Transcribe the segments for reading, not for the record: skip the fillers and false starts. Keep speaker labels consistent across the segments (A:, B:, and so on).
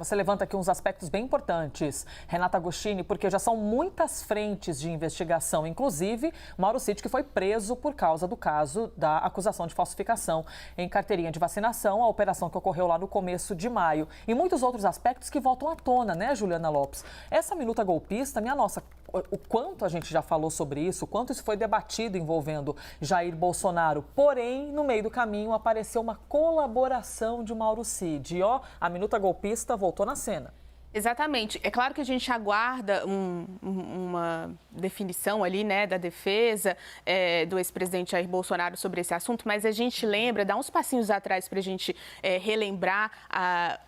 A: Você levanta aqui uns aspectos bem importantes, Renata Agostini, porque já são muitas frentes de investigação, inclusive Mauro Cid, que foi preso por causa do caso da acusação de falsificação em carteirinha de vacinação, a operação que ocorreu lá no começo de maio. E muitos outros aspectos que voltam à tona, né, Juliana Lopes? Essa minuta golpista, minha nossa, o quanto a gente já falou sobre isso, o quanto isso foi debatido envolvendo Jair Bolsonaro. Porém, no meio do caminho apareceu uma colaboração de Mauro Cid. E ó, a minuta golpista voltou na cena.
B: Exatamente. É claro que a gente aguarda uma definição ali, né, da defesa do ex-presidente Jair Bolsonaro sobre esse assunto, mas a gente lembra, dá uns passinhos atrás para a gente relembrar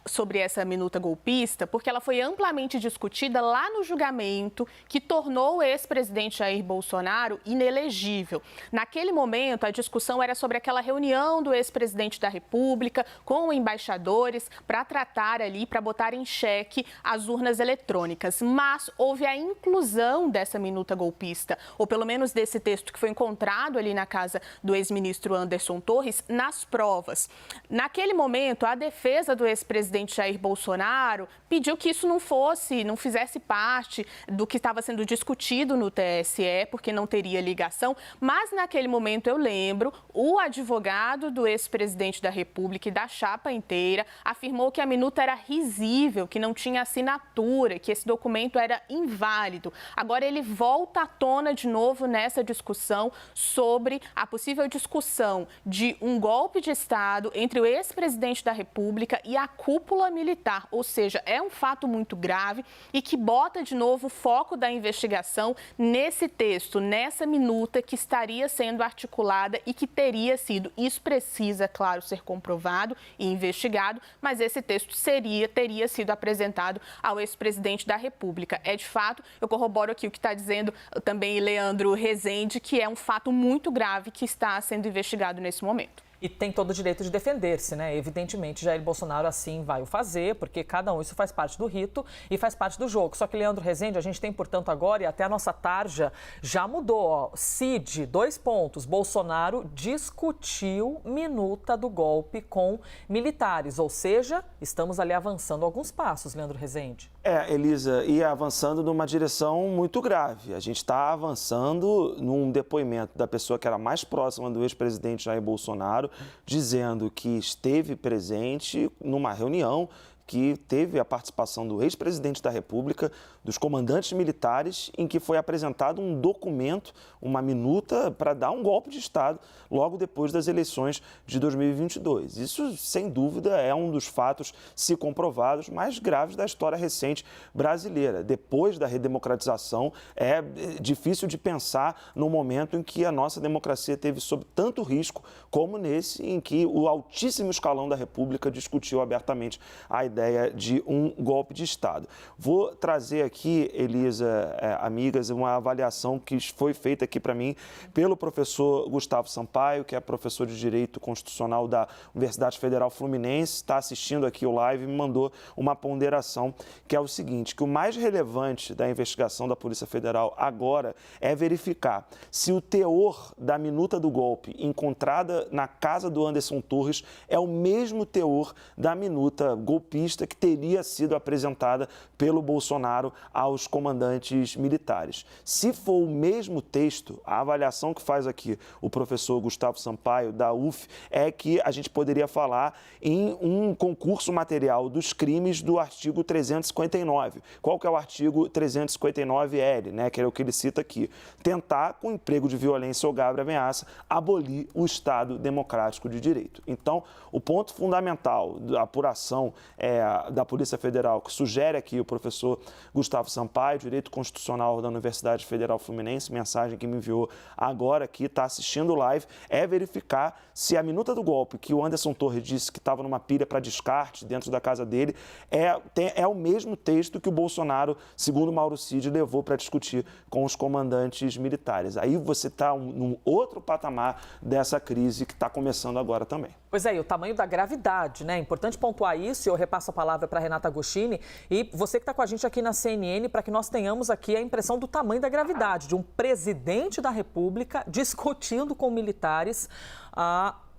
B: sobre essa minuta golpista, porque ela foi amplamente discutida lá no julgamento que tornou o ex-presidente Jair Bolsonaro inelegível. Naquele momento, a discussão era sobre aquela reunião do ex-presidente da República com embaixadores para tratar ali, para botar em xeque as urnas eletrônicas, mas houve a inclusão dessa minuta golpista, ou pelo menos desse texto que foi encontrado ali na casa do ex-ministro Anderson Torres, nas provas. Naquele momento, a defesa do ex-presidente Jair Bolsonaro pediu que isso não fizesse parte do que estava sendo discutido no TSE, porque não teria ligação, mas naquele momento, eu lembro, o advogado do ex-presidente da República e da chapa inteira afirmou que a minuta era risível, que não tinha assinatura, que esse documento era inválido. Agora ele volta à tona de novo nessa discussão sobre a possível discussão de um golpe de Estado entre o ex-presidente da República e a cúpula militar. Ou seja, é um fato muito grave e que bota de novo o foco da investigação nesse texto, nessa minuta que estaria sendo articulada e que teria sido. Isso precisa, claro, ser comprovado e investigado, mas esse texto teria sido apresentado ao ex-presidente da República. É de fato, eu corroboro aqui o que está dizendo também Leandro Rezende, que é um fato muito grave que está sendo investigado nesse momento.
A: E tem todo o direito de defender-se, né? Evidentemente, Jair Bolsonaro assim vai o fazer, porque cada um, isso faz parte do rito e faz parte do jogo. Só que, Leandro Rezende, a gente tem, portanto, agora, e até a nossa tarja já mudou, ó. Cid, 2 pontos, Bolsonaro discutiu minuta do golpe com militares, ou seja, estamos ali avançando alguns passos, Leandro Rezende.
C: Elisa, e avançando numa direção muito grave. A gente está avançando num depoimento da pessoa que era mais próxima do ex-presidente Jair Bolsonaro, dizendo que esteve presente numa reunião que teve a participação do ex-presidente da República, dos comandantes militares, em que foi apresentado um documento, uma minuta para dar um golpe de Estado logo depois das eleições de 2022. Isso, sem dúvida, é um dos fatos, se comprovados, mais graves da história recente brasileira. Depois da redemocratização, é difícil de pensar no momento em que a nossa democracia teve sob tanto risco como nesse em que o altíssimo escalão da República discutiu abertamente a ideia de um golpe de Estado. Vou trazer aqui, Elisa, amigas, uma avaliação que foi feita aqui para mim pelo professor Gustavo Sampaio, que é professor de Direito Constitucional da Universidade Federal Fluminense, está assistindo aqui o live e me mandou uma ponderação, que é o seguinte, que o mais relevante da investigação da Polícia Federal agora é verificar se o teor da minuta do golpe encontrada na casa do Anderson Torres é o mesmo teor da minuta golpista que teria sido apresentada pelo Bolsonaro aos comandantes militares. Se for o mesmo texto, a avaliação que faz aqui o professor Gustavo Sampaio, da UF, é que a gente poderia falar em um concurso material dos crimes do artigo 359. Qual que é o artigo 359-L, né? Que é o que ele cita aqui. Tentar, com emprego de violência ou grave ameaça, abolir o Estado democrático de direito. Então, o ponto fundamental da apuração da Polícia Federal, que sugere aqui o professor Gustavo Sampaio, Direito Constitucional da Universidade Federal Fluminense, mensagem que me enviou agora aqui, está assistindo o live, é verificar se a minuta do golpe que o Anderson Torres disse que estava numa pilha para descarte dentro da casa dele é o mesmo texto que o Bolsonaro, segundo Mauro Cid, levou para discutir com os comandantes militares. Aí você está num outro patamar dessa crise que está começando agora também.
A: Pois é, e o tamanho da gravidade, né? É importante pontuar isso, eu repasso a palavra para Renata Agostini e você que está com a gente aqui na CNN, para que nós tenhamos aqui a impressão do tamanho da gravidade de um presidente da República discutindo com militares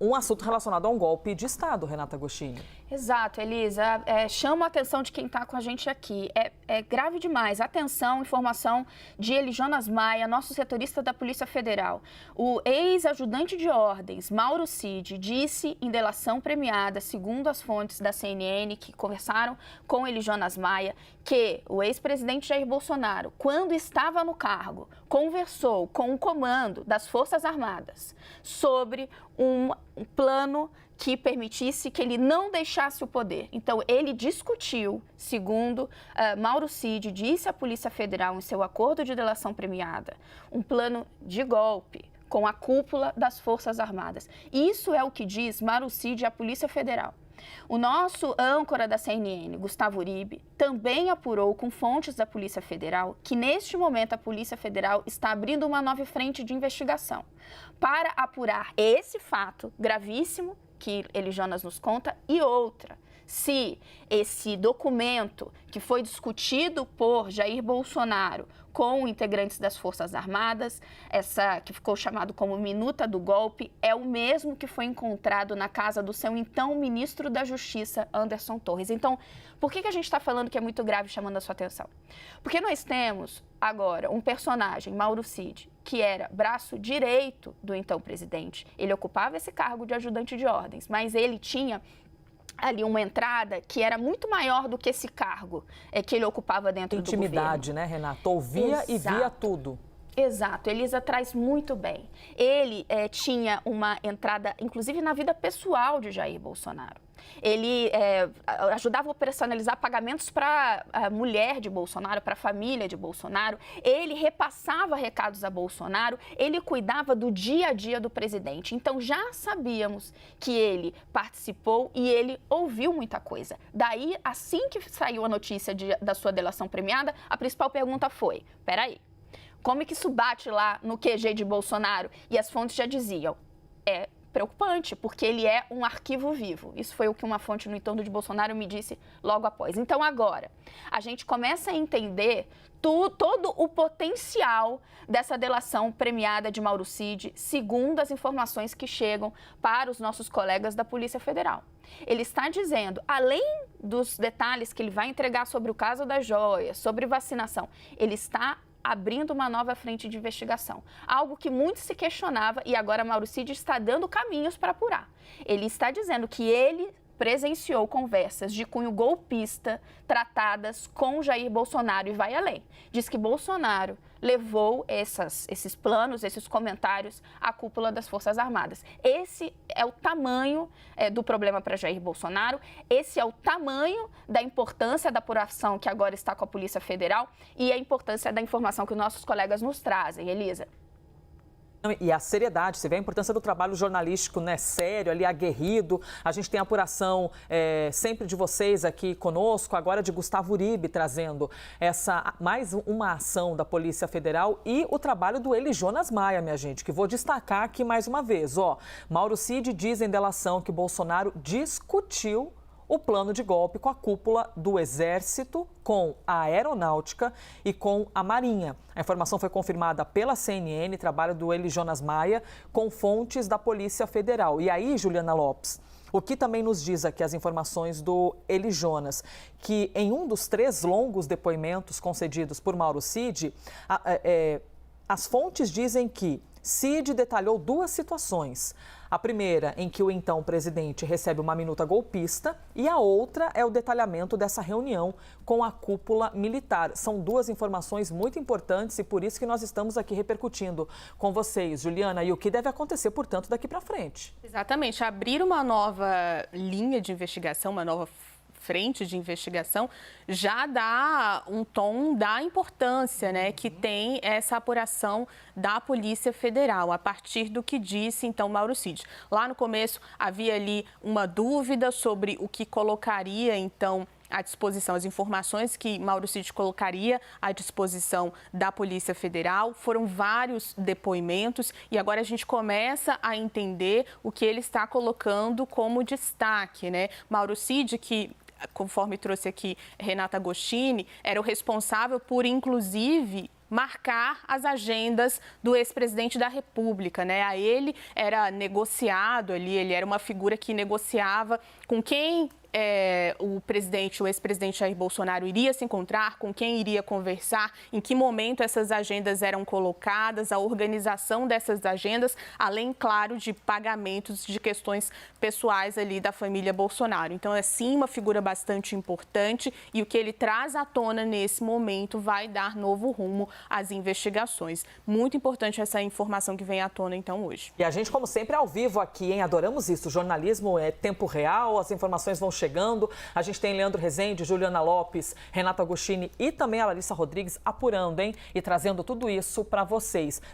A: um assunto relacionado a um golpe de Estado, Renata Agostini.
D: Exato, Elisa. Chama a atenção de quem está com a gente aqui. É grave demais. Atenção, informação de Eli Jonas Maia, nosso setorista da Polícia Federal. O ex-ajudante de ordens, Mauro Cid, disse em delação premiada, segundo as fontes da CNN que conversaram com Eli Jonas Maia, que o ex-presidente Jair Bolsonaro, quando estava no cargo, conversou com o comando das Forças Armadas sobre um plano que permitisse que ele não deixasse o poder. Então, ele discutiu, segundo Mauro Cid disse à Polícia Federal em seu acordo de delação premiada, um plano de golpe com a cúpula das Forças Armadas. Isso é o que diz Mauro Cid à Polícia Federal. O nosso âncora da CNN, Gustavo Uribe, também apurou com fontes da Polícia Federal que, neste momento, a Polícia Federal está abrindo uma nova frente de investigação para apurar esse fato gravíssimo que Eli Jonas nos conta e outra. Se esse documento que foi discutido por Jair Bolsonaro com integrantes das Forças Armadas, essa que ficou chamado como Minuta do Golpe, é o mesmo que foi encontrado na casa do seu então ministro da Justiça, Anderson Torres. Então, por que a gente está falando que é muito grave, chamando a sua atenção? Porque nós temos agora um personagem, Mauro Cid, que era braço direito do então presidente. Ele ocupava esse cargo de ajudante de ordens, mas ele tinha ali uma entrada que era muito maior do que esse cargo que ele ocupava dentro do governo.
A: Intimidade, né, Renata? Ouvia e via tudo.
D: Exato, Elisa traz muito bem. Ele tinha uma entrada, inclusive, na vida pessoal de Jair Bolsonaro. Ele ajudava a operacionalizar pagamentos para a mulher de Bolsonaro, para a família de Bolsonaro. Ele repassava recados a Bolsonaro, ele cuidava do dia a dia do presidente. Então, já sabíamos que ele participou e ele ouviu muita coisa. Daí, assim que saiu a notícia da sua delação premiada, a principal pergunta foi, peraí, como é que isso bate lá no QG de Bolsonaro? E as fontes já diziam, é preocupante, porque ele é um arquivo vivo. Isso foi o que uma fonte no entorno de Bolsonaro me disse logo após. Então, agora, a gente começa a entender todo o potencial dessa delação premiada de Mauro Cid, segundo as informações que chegam para os nossos colegas da Polícia Federal. Ele está dizendo, além dos detalhes que ele vai entregar sobre o caso das joias, sobre vacinação, ele está abrindo uma nova frente de investigação. Algo que muito se questionava e agora Mauro Cid está dando caminhos para apurar. Ele está dizendo que ele presenciou conversas de cunho golpista tratadas com Jair Bolsonaro e vai além. Diz que Bolsonaro levou esses planos, esses comentários à cúpula das Forças Armadas. Esse é o tamanho do problema para Jair Bolsonaro, esse é o tamanho da importância da apuração que agora está com a Polícia Federal e a importância da informação que os nossos colegas nos trazem, Elisa.
A: E a seriedade, você vê a importância do trabalho jornalístico, né, sério, ali aguerrido. A gente tem a apuração sempre de vocês aqui conosco, agora de Gustavo Uribe trazendo mais uma ação da Polícia Federal e o trabalho do Eli Jonas Maia, minha gente, que vou destacar aqui mais uma vez. Mauro Cid diz em delação que Bolsonaro discutiu o plano de golpe com a cúpula do Exército, com a Aeronáutica e com a Marinha. A informação foi confirmada pela CNN, trabalho do Eli Jonas Maia, com fontes da Polícia Federal. E aí, Juliana Lopes, o que também nos diz aqui as informações do Eli Jonas, que em um dos 3 longos depoimentos concedidos por Mauro Cid, as fontes dizem que Cid detalhou 2 situações. A primeira, em que o então presidente recebe uma minuta golpista, e a outra é o detalhamento dessa reunião com a cúpula militar. São 2 informações muito importantes e por isso que nós estamos aqui repercutindo com vocês, Juliana, e o que deve acontecer, portanto, daqui para frente.
B: Exatamente, abrir uma nova linha de investigação, uma nova frente de investigação, já dá um tom da importância, né, que tem essa apuração da Polícia Federal, a partir do que disse, então, Mauro Cid. Lá no começo havia ali uma dúvida sobre o que colocaria, então, à disposição, as informações que Mauro Cid colocaria à disposição da Polícia Federal. Foram vários depoimentos e agora a gente começa a entender o que ele está colocando como destaque, né? Mauro Cid, que, conforme trouxe aqui Renata Agostini, era o responsável por, inclusive, marcar as agendas do ex-presidente da República, né? A ele era negociado ali, ele era uma figura que negociava com quem o ex-presidente Jair Bolsonaro iria se encontrar, com quem iria conversar, em que momento essas agendas eram colocadas, a organização dessas agendas, além, claro, de pagamentos de questões pessoais ali da família Bolsonaro. Então, é sim uma figura bastante importante e o que ele traz à tona nesse momento vai dar novo rumo às investigações. Muito importante essa informação que vem à tona, então, hoje.
A: E a gente, como sempre, ao vivo aqui, hein? Adoramos isso. O jornalismo é tempo real, as informações vão chegando. A gente tem Leandro Rezende, Juliana Lopes, Renato Agostini e também a Larissa Rodrigues apurando, hein? E trazendo tudo isso para vocês.